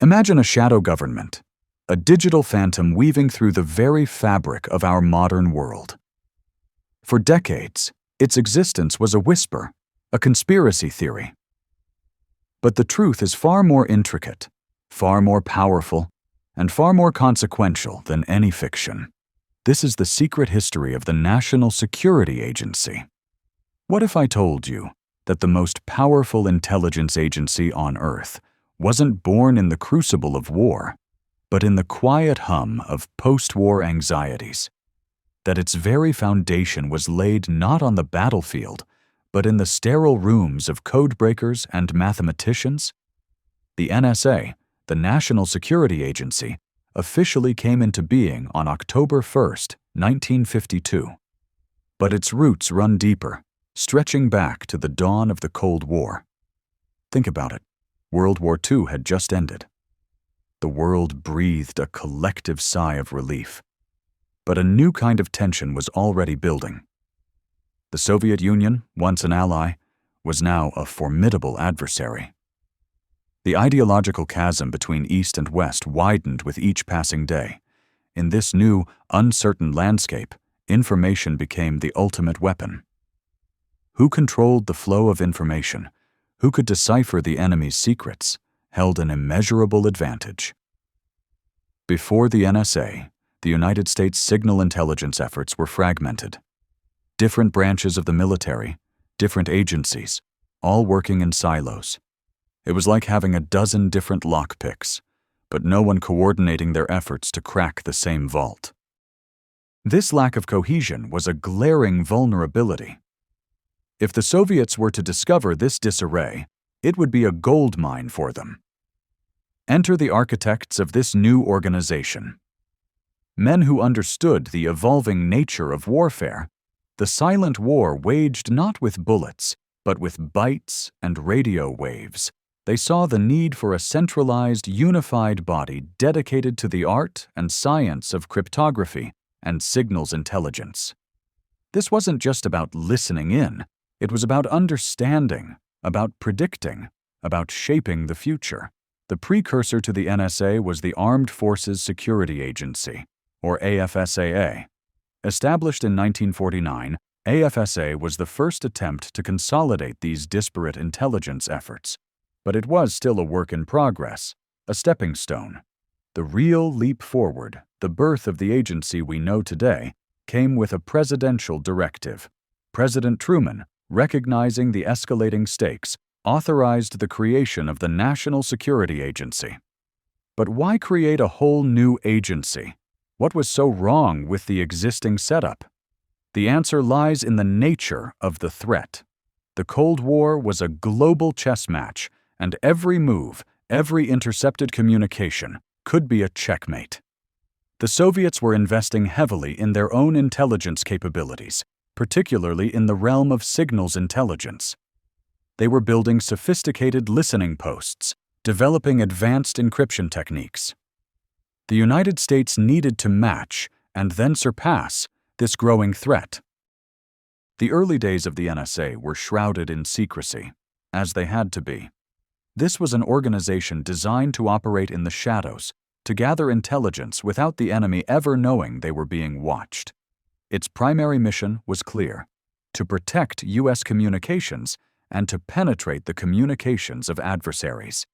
Imagine a shadow government, a digital phantom weaving through the very fabric of our modern world. For decades, its existence was a whisper, a conspiracy theory. But the truth is far more intricate, far more powerful, and far more consequential than any fiction. This is the secret history of the National Security Agency. What if I told you that the most powerful intelligence agency on Earth wasn't born in the crucible of war, but in the quiet hum of post-war anxieties? That its very foundation was laid not on the battlefield, but in the sterile rooms of codebreakers and mathematicians? The NSA, the National Security Agency, officially came into being on October 1st, 1952. But its roots run deeper, stretching back to the dawn of the Cold War. Think about it. World War II had just ended. The world breathed a collective sigh of relief. But a new kind of tension was already building. The Soviet Union, once an ally, was now a formidable adversary. The ideological chasm between East and West widened with each passing day. In this new, uncertain landscape, information became the ultimate weapon. Who controlled the flow of information, who could decipher the enemy's secrets, held an immeasurable advantage. Before the NSA, the United States signal intelligence efforts were fragmented. Different branches of the military, different agencies, all working in silos. It was like having a dozen different lockpicks, but no one coordinating their efforts to crack the same vault. This lack of cohesion was a glaring vulnerability. If the Soviets were to discover this disarray, it would be a gold mine for them. Enter the architects of this new organization. Men who understood the evolving nature of warfare. The silent war waged not with bullets, but with bytes and radio waves. They saw the need for a centralized, unified body dedicated to the art and science of cryptography and signals intelligence. This wasn't just about listening in. It was about understanding, about predicting, about shaping the future. The precursor to the NSA was the Armed Forces Security Agency, or AFSAA. Established in 1949, AFSA was the first attempt to consolidate these disparate intelligence efforts. But it was still a work in progress, a stepping stone. The real leap forward, the birth of the agency we know today, came with a presidential directive. President Truman, recognizing the escalating stakes, authorized the creation of the National Security Agency. But why create a whole new agency? What was so wrong with the existing setup? The answer lies in the nature of the threat. The Cold War was a global chess match, and every move, every intercepted communication, could be a checkmate. The Soviets were investing heavily in their own intelligence capabilities, particularly in the realm of signals intelligence. They were building sophisticated listening posts, developing advanced encryption techniques. The United States needed to match, and then surpass, this growing threat. The early days of the NSA were shrouded in secrecy, as they had to be. This was an organization designed to operate in the shadows, to gather intelligence without the enemy ever knowing they were being watched. Its primary mission was clear: to protect U.S. communications and to penetrate the communications of adversaries.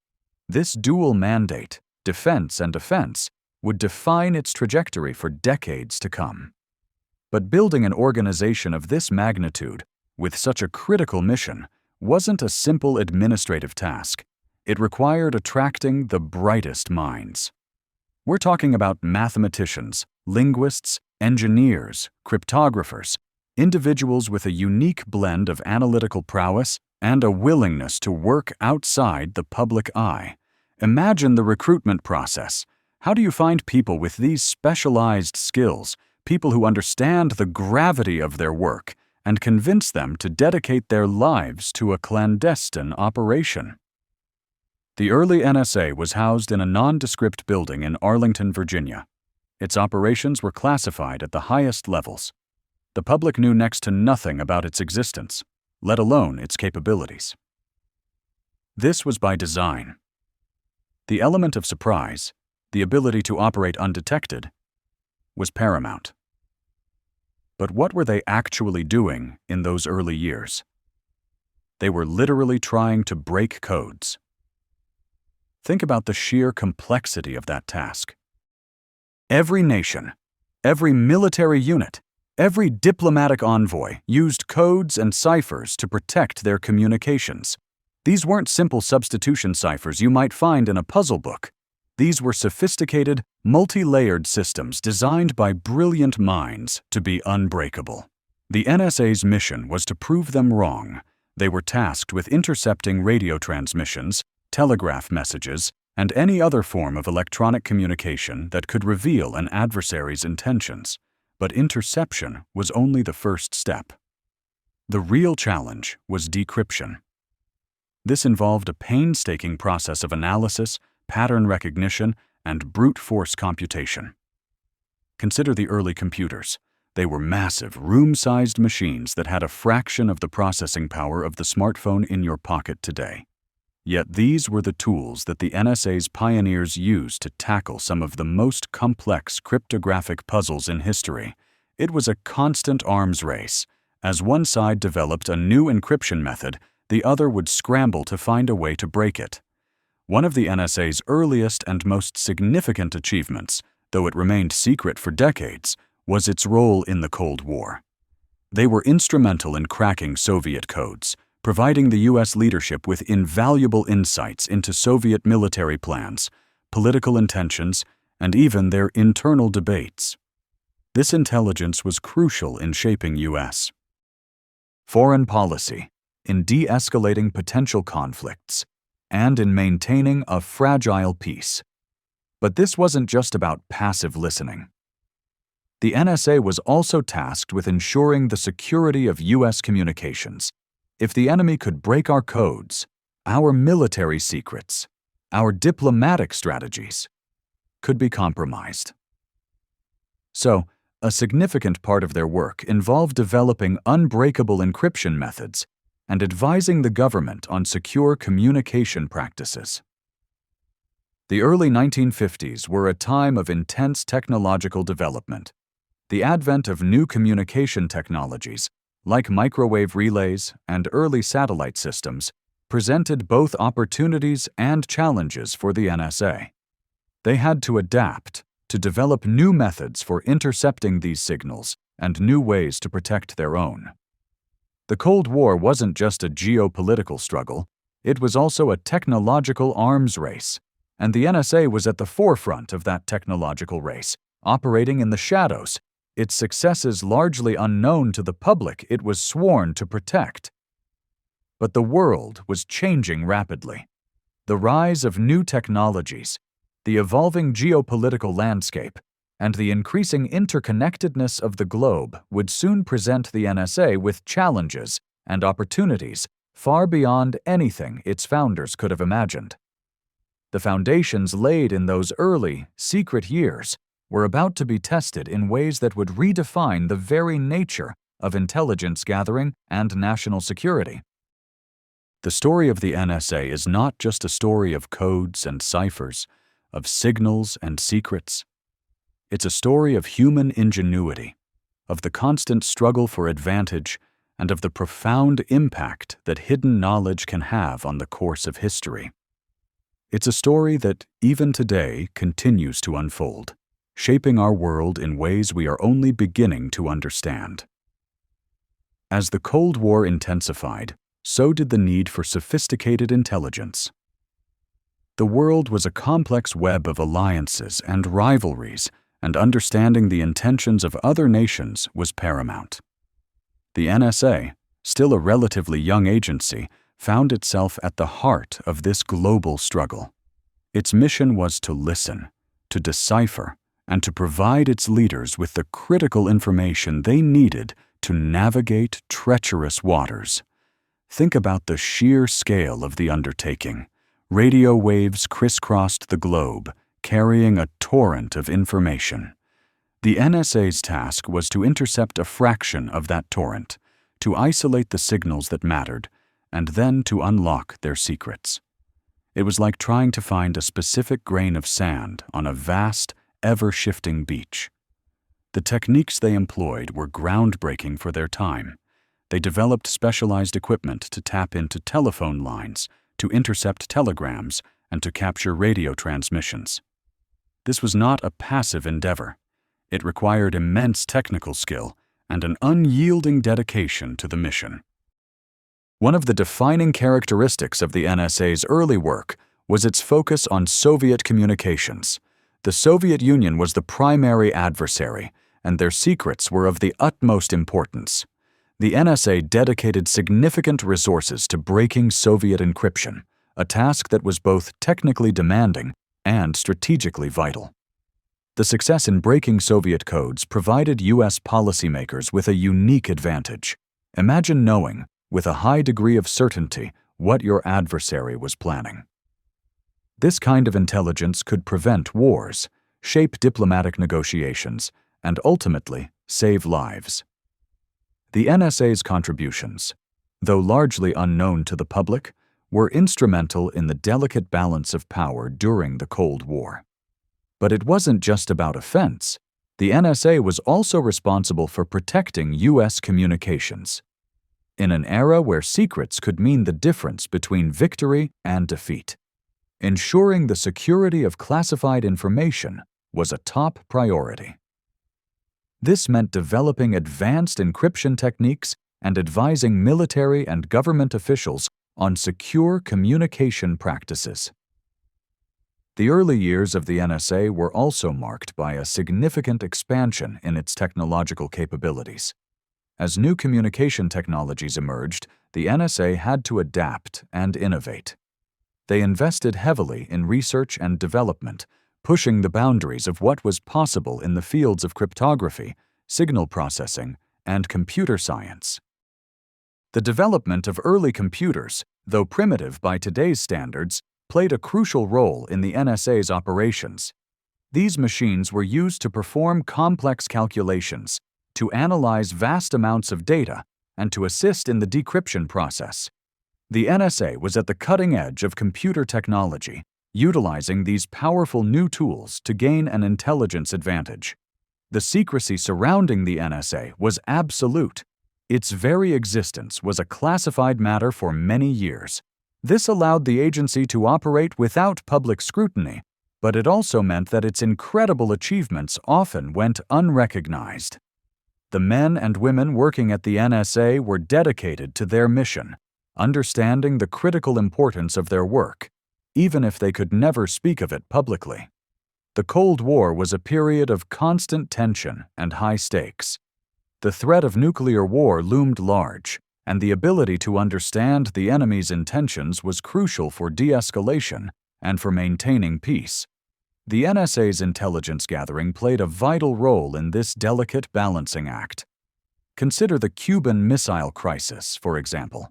This dual mandate, defense and offense, would define its trajectory for decades to come. But building an organization of this magnitude, with such a critical mission, wasn't a simple administrative task. It required attracting the brightest minds. We're talking about mathematicians, linguists, engineers, cryptographers, individuals with a unique blend of analytical prowess and a willingness to work outside the public eye. Imagine the recruitment process. How do you find people with these specialized skills, people who understand the gravity of their work, and convince them to dedicate their lives to a clandestine operation? The early NSA was housed in a nondescript building in Arlington, Virginia. Its operations were classified at the highest levels. The public knew next to nothing about its existence, let alone its capabilities. This was by design. The element of surprise, the ability to operate undetected, was paramount. But what were they actually doing in those early years? They were literally trying to break codes. Think about the sheer complexity of that task. Every nation, every military unit, every diplomatic envoy used codes and ciphers to protect their communications. These weren't simple substitution ciphers you might find in a puzzle book. These were sophisticated, multi-layered systems designed by brilliant minds to be unbreakable. The NSA's mission was to prove them wrong. They were tasked with intercepting radio transmissions, telegraph messages, and any other form of electronic communication that could reveal an adversary's intentions. But interception was only the first step. The real challenge was decryption. This involved a painstaking process of analysis, pattern recognition, and brute force computation. Consider the early computers. They were massive, room-sized machines that had a fraction of the processing power of the smartphone in your pocket today. Yet these were the tools that the NSA's pioneers used to tackle some of the most complex cryptographic puzzles in history. It was a constant arms race. As one side developed a new encryption method, the other would scramble to find a way to break it. One of the NSA's earliest and most significant achievements, though it remained secret for decades, was its role in the Cold War. They were instrumental in cracking Soviet codes, providing the U.S. leadership with invaluable insights into Soviet military plans, political intentions, and even their internal debates. This intelligence was crucial in shaping U.S. foreign policy, in de-escalating potential conflicts, and in maintaining a fragile peace. But this wasn't just about passive listening. The NSA was also tasked with ensuring the security of U.S. communications. If the enemy could break our codes, our military secrets, our diplomatic strategies could be compromised. So, a significant part of their work involved developing unbreakable encryption methods and advising the government on secure communication practices. The early 1950s were a time of intense technological development. The advent of new communication technologies, like microwave relays and early satellite systems, presented both opportunities and challenges for the NSA. They had to adapt, to develop new methods for intercepting these signals and new ways to protect their own. The Cold War wasn't just a geopolitical struggle, it was also a technological arms race, and the NSA was at the forefront of that technological race, operating in the shadows, its successes largely unknown to the public it was sworn to protect. But the world was changing rapidly. The rise of new technologies, the evolving geopolitical landscape, and the increasing interconnectedness of the globe would soon present the NSA with challenges and opportunities far beyond anything its founders could have imagined. The foundations laid in those early, secret years were about to be tested in ways that would redefine the very nature of intelligence gathering and national security. The story of the NSA is not just a story of codes and ciphers, of signals and secrets. It's a story of human ingenuity, of the constant struggle for advantage, and of the profound impact that hidden knowledge can have on the course of history. It's a story that, even today, continues to unfold, shaping our world in ways we are only beginning to understand. As the Cold War intensified, so did the need for sophisticated intelligence. The world was a complex web of alliances and rivalries, and understanding the intentions of other nations was paramount. The NSA, still a relatively young agency, found itself at the heart of this global struggle. Its mission was to listen, to decipher, and to provide its leaders with the critical information they needed to navigate treacherous waters. Think about the sheer scale of the undertaking. Radio waves crisscrossed the globe, carrying a torrent of information. The NSA's task was to intercept a fraction of that torrent, to isolate the signals that mattered, and then to unlock their secrets. It was like trying to find a specific grain of sand on a vast, ever-shifting beach. The techniques they employed were groundbreaking for their time. They developed specialized equipment to tap into telephone lines, to intercept telegrams, and to capture radio transmissions. This was not a passive endeavor. It required immense technical skill and an unyielding dedication to the mission. One of the defining characteristics of the NSA's early work was its focus on Soviet communications. The Soviet Union was the primary adversary, and their secrets were of the utmost importance. The NSA dedicated significant resources to breaking Soviet encryption, a task that was both technically demanding and strategically vital. The success in breaking Soviet codes provided U.S. policymakers with a unique advantage. Imagine knowing, with a high degree of certainty, what your adversary was planning. This kind of intelligence could prevent wars, shape diplomatic negotiations, and ultimately save lives. The NSA's contributions, though largely unknown to the public, were instrumental in the delicate balance of power during the Cold War. But it wasn't just about offense. The NSA was also responsible for protecting U.S. communications. In an era where secrets could mean the difference between victory and defeat, ensuring the security of classified information was a top priority. This meant developing advanced encryption techniques and advising military and government officials on secure communication practices. The early years of the NSA were also marked by a significant expansion in its technological capabilities. As new communication technologies emerged, the NSA had to adapt and innovate. They invested heavily in research and development, pushing the boundaries of what was possible in the fields of cryptography, signal processing, and computer science. The development of early computers, though primitive by today's standards, played a crucial role in the NSA's operations. These machines were used to perform complex calculations, to analyze vast amounts of data, and to assist in the decryption process. The NSA was at the cutting edge of computer technology, utilizing these powerful new tools to gain an intelligence advantage. The secrecy surrounding the NSA was absolute. Its very existence was a classified matter for many years. This allowed the agency to operate without public scrutiny, but it also meant that its incredible achievements often went unrecognized. The men and women working at the NSA were dedicated to their mission, understanding the critical importance of their work, even if they could never speak of it publicly. The Cold War was a period of constant tension and high stakes. The threat of nuclear war loomed large, and the ability to understand the enemy's intentions was crucial for de-escalation and for maintaining peace. The NSA's intelligence gathering played a vital role in this delicate balancing act. Consider the Cuban Missile Crisis, for example.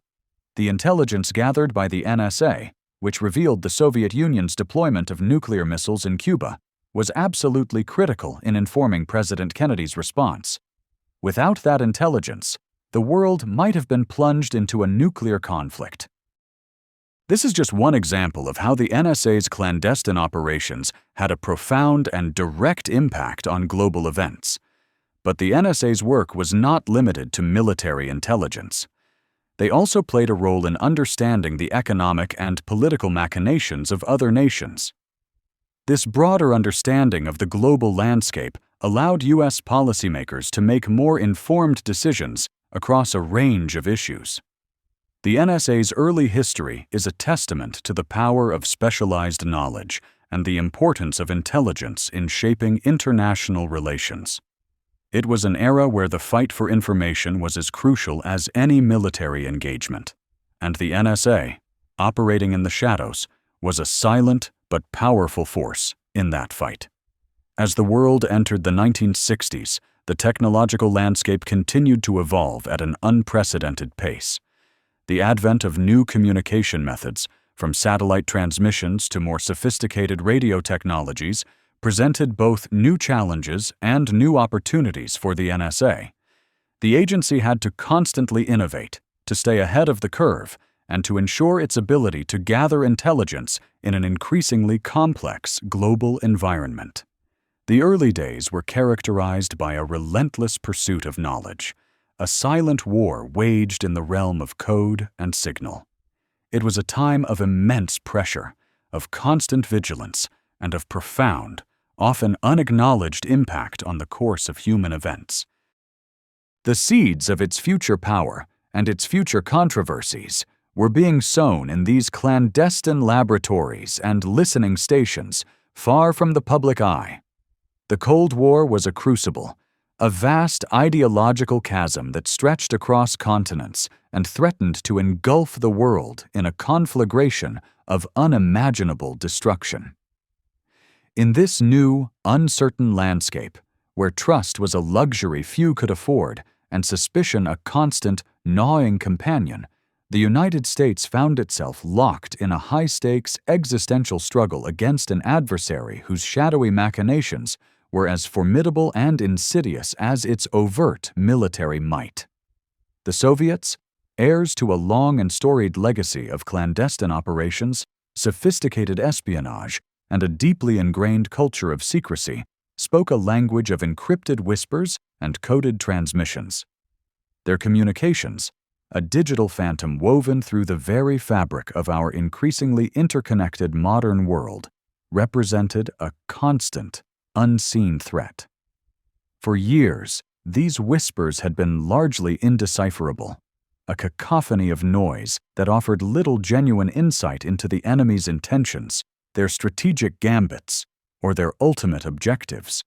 The intelligence gathered by the NSA, which revealed the Soviet Union's deployment of nuclear missiles in Cuba, was absolutely critical in informing President Kennedy's response. Without that intelligence, the world might have been plunged into a nuclear conflict. This is just one example of how the NSA's clandestine operations had a profound and direct impact on global events. But the NSA's work was not limited to military intelligence. They also played a role in understanding the economic and political machinations of other nations. This broader understanding of the global landscape allowed U.S. policymakers to make more informed decisions across a range of issues. The NSA's early history is a testament to the power of specialized knowledge and the importance of intelligence in shaping international relations. It was an era where the fight for information was as crucial as any military engagement, and the NSA, operating in the shadows, was a silent but powerful force in that fight. As the world entered the 1960s, the technological landscape continued to evolve at an unprecedented pace. The advent of new communication methods, from satellite transmissions to more sophisticated radio technologies, presented both new challenges and new opportunities for the NSA. The agency had to constantly innovate, to stay ahead of the curve, and to ensure its ability to gather intelligence in an increasingly complex global environment. The early days were characterized by a relentless pursuit of knowledge, a silent war waged in the realm of code and signal. It was a time of immense pressure, of constant vigilance, and of profound, often unacknowledged impact on the course of human events. The seeds of its future power and its future controversies were being sown in these clandestine laboratories and listening stations far from the public eye. The Cold War was a crucible, a vast ideological chasm that stretched across continents and threatened to engulf the world in a conflagration of unimaginable destruction. In this new, uncertain landscape, where trust was a luxury few could afford and suspicion a constant, gnawing companion, the United States found itself locked in a high-stakes existential struggle against an adversary whose shadowy machinations were as formidable and insidious as its overt military might. The Soviets, heirs to a long and storied legacy of clandestine operations, sophisticated espionage, and a deeply ingrained culture of secrecy, spoke a language of encrypted whispers and coded transmissions. Their communications, a digital phantom woven through the very fabric of our increasingly interconnected modern world, represented a constant, unseen threat. For years, these whispers had been largely indecipherable, a cacophony of noise that offered little genuine insight into the enemy's intentions, their strategic gambits, or their ultimate objectives.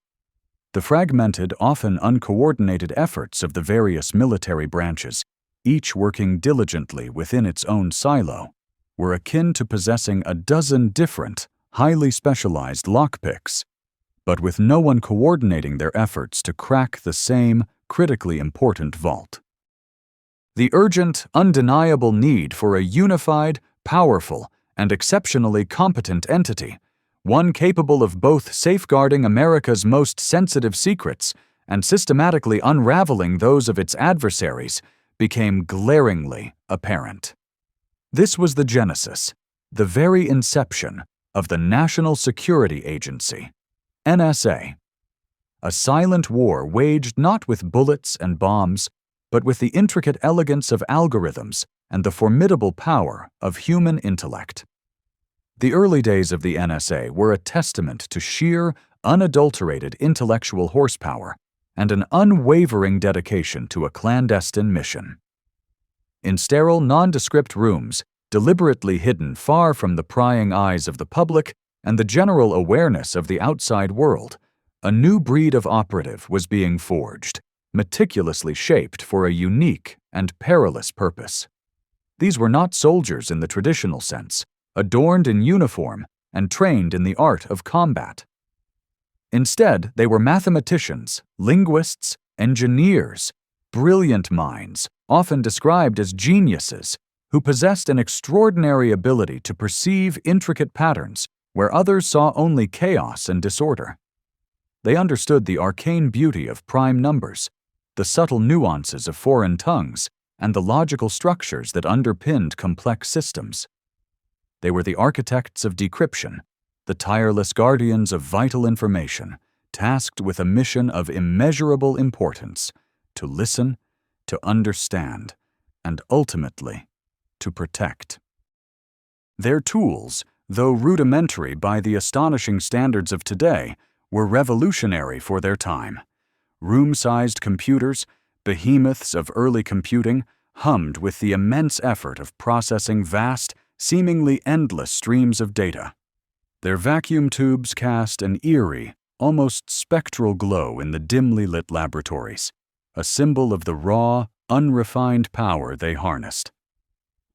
The fragmented, often uncoordinated efforts of the various military branches, each working diligently within its own silo, were akin to possessing a dozen different, highly specialized lockpicks, but with no one coordinating their efforts to crack the same critically important vault. The urgent, undeniable need for a unified, powerful, and exceptionally competent entity, one capable of both safeguarding America's most sensitive secrets and systematically unraveling those of its adversaries, became glaringly apparent. This was the genesis, the very inception, of the National Security Agency, NSA, a silent war waged not with bullets and bombs, but with the intricate elegance of algorithms and the formidable power of human intellect. The early days of the NSA were a testament to sheer, unadulterated intellectual horsepower and an unwavering dedication to a clandestine mission. In sterile, nondescript rooms, deliberately hidden far from the prying eyes of the public and the general awareness of the outside world, a new breed of operative was being forged, meticulously shaped for a unique and perilous purpose. These were not soldiers in the traditional sense, adorned in uniform and trained in the art of combat. Instead, they were mathematicians, linguists, engineers, brilliant minds, often described as geniuses, who possessed an extraordinary ability to perceive intricate patterns where others saw only chaos and disorder. They understood the arcane beauty of prime numbers, the subtle nuances of foreign tongues, and the logical structures that underpinned complex systems. They were the architects of decryption, the tireless guardians of vital information, tasked with a mission of immeasurable importance: to listen, to understand, and ultimately, to protect. Their tools, though rudimentary by the astonishing standards of today, were revolutionary for their time. Room-sized computers, behemoths of early computing, hummed with the immense effort of processing vast, seemingly endless streams of data. Their vacuum tubes cast an eerie, almost spectral glow in the dimly lit laboratories, a symbol of the raw, unrefined power they harnessed.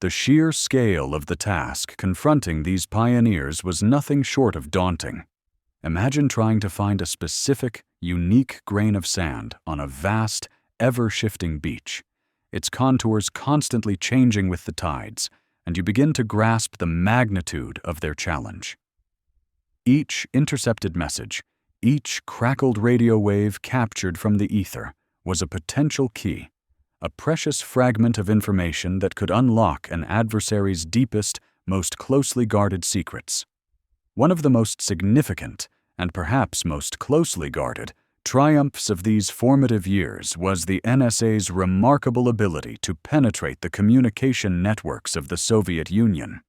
The sheer scale of the task confronting these pioneers was nothing short of daunting. Imagine trying to find a specific, unique grain of sand on a vast, ever-shifting beach, its contours constantly changing with the tides, and you begin to grasp the magnitude of their challenge. Each intercepted message, each crackled radio wave captured from the ether, was a potential key, a precious fragment of information that could unlock an adversary's deepest, most closely guarded secrets. One of the most significant, and perhaps most closely guarded, triumphs of these formative years was the NSA's remarkable ability to penetrate the communication networks of the Soviet Union.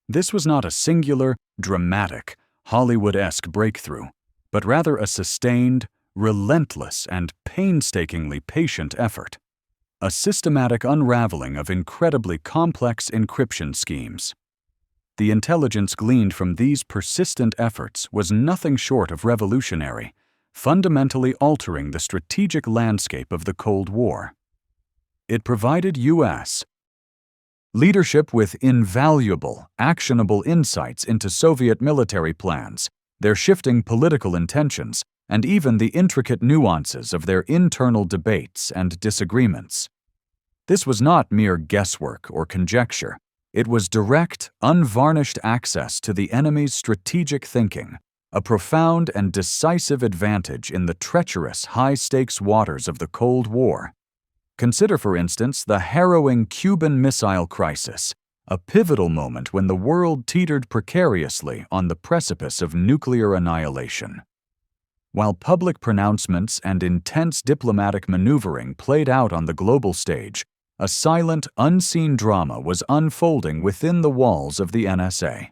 This was not a singular, dramatic, Hollywood-esque breakthrough, but rather a sustained, relentless, and painstakingly patient effort. A systematic unraveling of incredibly complex encryption schemes. The intelligence gleaned from these persistent efforts was nothing short of revolutionary, fundamentally altering the strategic landscape of the Cold War. It provided U.S. leadership with invaluable, actionable insights into Soviet military plans, their shifting political intentions, and even the intricate nuances of their internal debates and disagreements. This was not mere guesswork or conjecture. It was direct, unvarnished access to the enemy's strategic thinking, a profound and decisive advantage in the treacherous, high-stakes waters of the Cold War. Consider, for instance, the harrowing Cuban Missile Crisis, a pivotal moment when the world teetered precariously on the precipice of nuclear annihilation. While public pronouncements and intense diplomatic maneuvering played out on the global stage, a silent, unseen drama was unfolding within the walls of the NSA.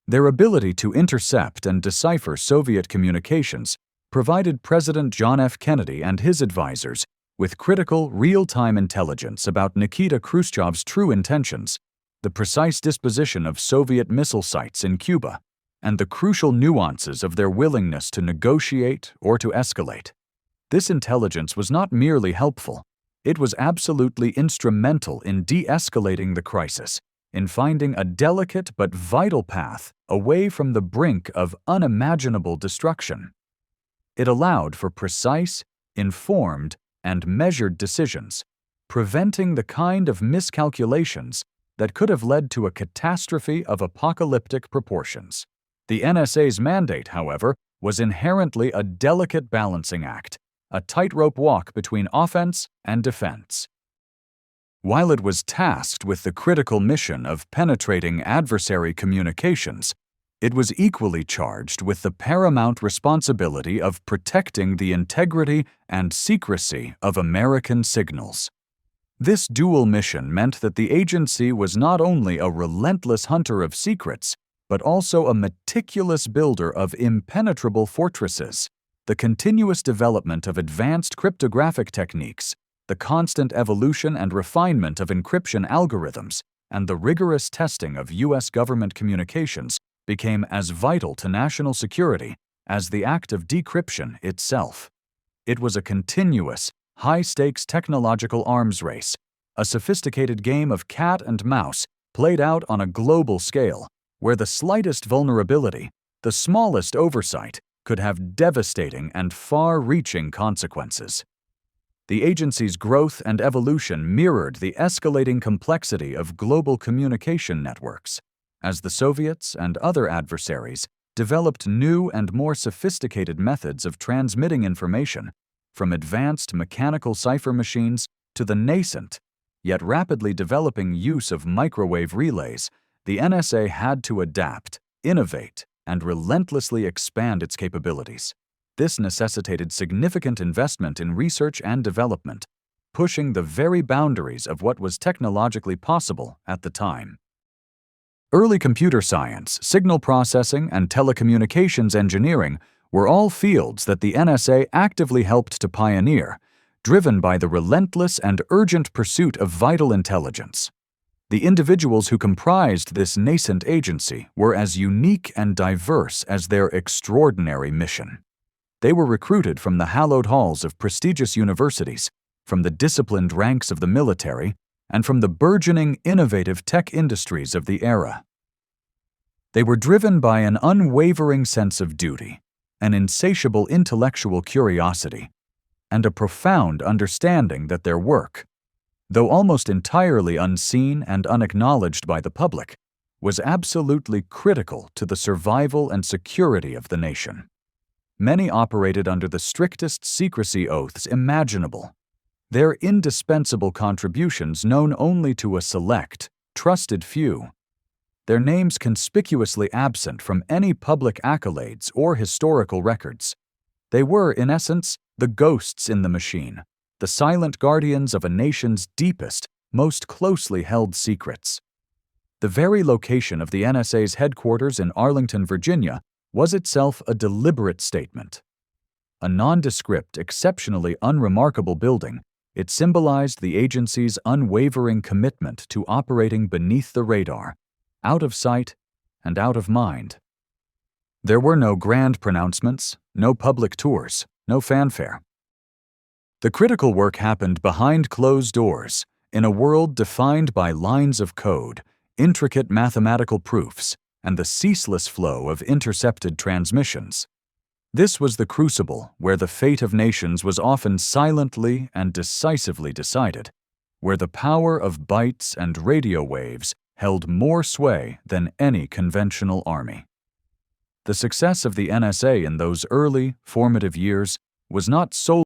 Their ability to intercept and decipher Soviet communications provided President John F. Kennedy and his advisors with critical, real-time intelligence about Nikita Khrushchev's true intentions, the precise disposition of Soviet missile sites in Cuba, and the crucial nuances of their willingness to negotiate or to escalate. This intelligence was not merely helpful, it was absolutely instrumental in de-escalating the crisis, in finding a delicate but vital path away from the brink of unimaginable destruction. It allowed for precise, informed, and measured decisions, preventing the kind of miscalculations that could have led to a catastrophe of apocalyptic proportions. The NSA's mandate, however, was inherently a delicate balancing act, a tightrope walk between offense and defense. While it was tasked with the critical mission of penetrating adversary communications, it was equally charged with the paramount responsibility of protecting the integrity and secrecy of American signals. This dual mission meant that the agency was not only a relentless hunter of secrets, but also a meticulous builder of impenetrable fortresses. The continuous development of advanced cryptographic techniques, the constant evolution and refinement of encryption algorithms, and the rigorous testing of U.S. government communications became as vital to national security as the act of decryption itself. It was a continuous, high-stakes technological arms race, a sophisticated game of cat and mouse played out on a global scale, where the slightest vulnerability, the smallest oversight, could have devastating and far-reaching consequences. The agency's growth and evolution mirrored the escalating complexity of global communication networks, as the Soviets and other adversaries developed new and more sophisticated methods of transmitting information, from advanced mechanical cipher machines to the nascent, yet rapidly developing use of microwave relays. The NSA had to adapt, innovate, and relentlessly expand its capabilities. This necessitated significant investment in research and development, pushing the very boundaries of what was technologically possible at the time. Early computer science, signal processing, and telecommunications engineering were all fields that the NSA actively helped to pioneer, driven by the relentless and urgent pursuit of vital intelligence. The individuals who comprised this nascent agency were as unique and diverse as their extraordinary mission. They were recruited from the hallowed halls of prestigious universities, from the disciplined ranks of the military, and from the burgeoning, innovative tech industries of the era. They were driven by an unwavering sense of duty, an insatiable intellectual curiosity, and a profound understanding that their work, though almost entirely unseen and unacknowledged by the public, was absolutely critical to the survival and security of the nation. Many operated under the strictest secrecy oaths imaginable. Their indispensable contributions known only to a select, trusted few. Their names conspicuously absent from any public accolades or historical records. They were, in essence, the ghosts in the machine, the silent guardians of a nation's deepest, most closely held secrets. The very location of the NSA's headquarters in Arlington, Virginia, was itself a deliberate statement. A nondescript, exceptionally unremarkable building, it symbolized the agency's unwavering commitment to operating beneath the radar, out of sight and out of mind. There were no grand pronouncements, no public tours, no fanfare. The critical work happened behind closed doors, in a world defined by lines of code, intricate mathematical proofs, and the ceaseless flow of intercepted transmissions. This was the crucible where the fate of nations was often silently and decisively decided, where the power of bytes and radio waves held more sway than any conventional army. The success of the NSA in those early, formative years was not solely